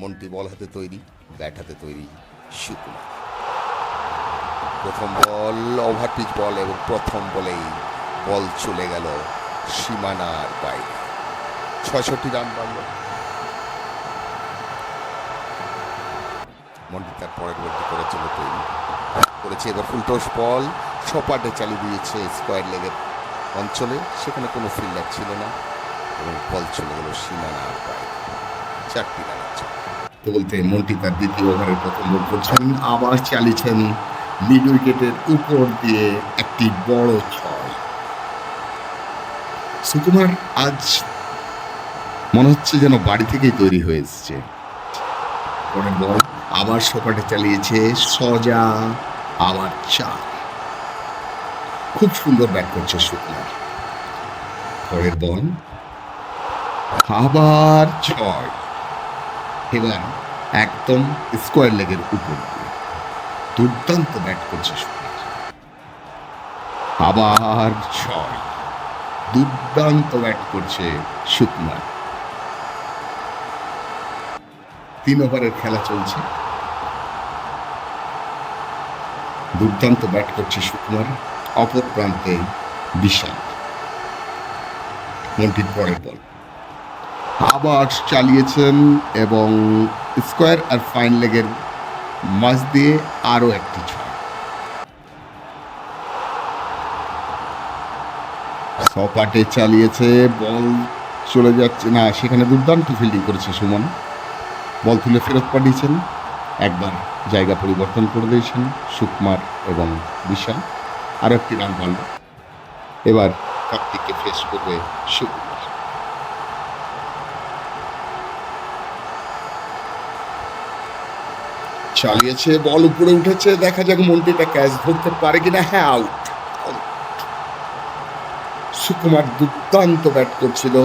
মন্টি বল হাতে তৈরি, ব্যাট হাতে তৈরি সুকুমার। প্রথম বল ওভার পিচ বল এবং প্রথম বলেই বল চলে গেল সীমানার বাইরে। ৬৬ রান বাড়ল। মন্টি তার পরের বলটি করার জন্য তৈরি করেছে। এবার ফুলটস বল সপাটে চালিয়ে দিয়েছে স্কোয়ার লেগের অঞ্চলে। সেখানে কোনো ফিল্ডার ছিল না এবং বল চলে গেল সীমানার বাইরে। ৪টি রান বলতে মন্টি তার দ্বিতীয় ওভারের প্রথম বল করছেন, আবার চালিয়েছেন মিড উইকেটের উপর দিয়ে একটি বড় ছয়। সুকুমার আজ মনে হচ্ছে যেন বাড়ি থেকেই তৈরি হয়ে এসছে। পরের বল আবার সপাটে চালিয়েছে সজা, আবার চার। খুব সুন্দর ব্যাট করছে সুকুমার। পরের বল আবার ছয়। এবার একদম স্কোয়ার লেগের উপর দিয়ে দুর্দান্ত ব্যাট করছে সুকুমার। আবার ছয়। দুর্দান্ত ব্যাট করছে সুকুমার। 3 ওভারের খেলা চলছে। দুর্দান্ত ব্যাট করছে সুকুমার। অপর প্রান্তে বিশাল। মন্টির পরের বল আবার চালিয়েছেন এবং স্কোয়ার আর ফাইন লেগের মাঝ দিয়ে আরো একটি ছয়। সপাটে চালিয়েছে, বল চলে যাচ্ছে না, সেখানে দুর্দান্ত ফিল্ডিং করেছে সুমন। বল তুলে ফেরত পাঠিয়েছেন, একবার জায়গা পরিবর্তন করে দিয়েছেন সুকুমার এবং বিশাল। আরো একটি রান বাড়ল। এবার কার্তিককে ফেস করবে সুকুমার। চালিয়েছে, বল উপরে উঠেছে, দেখা যাক মন্টিটা ক্যাচ ধরতে পারে কিনা। হ্যাঁ, আউট। সুকুমার দুর্দান্ত ব্যাট করছিল।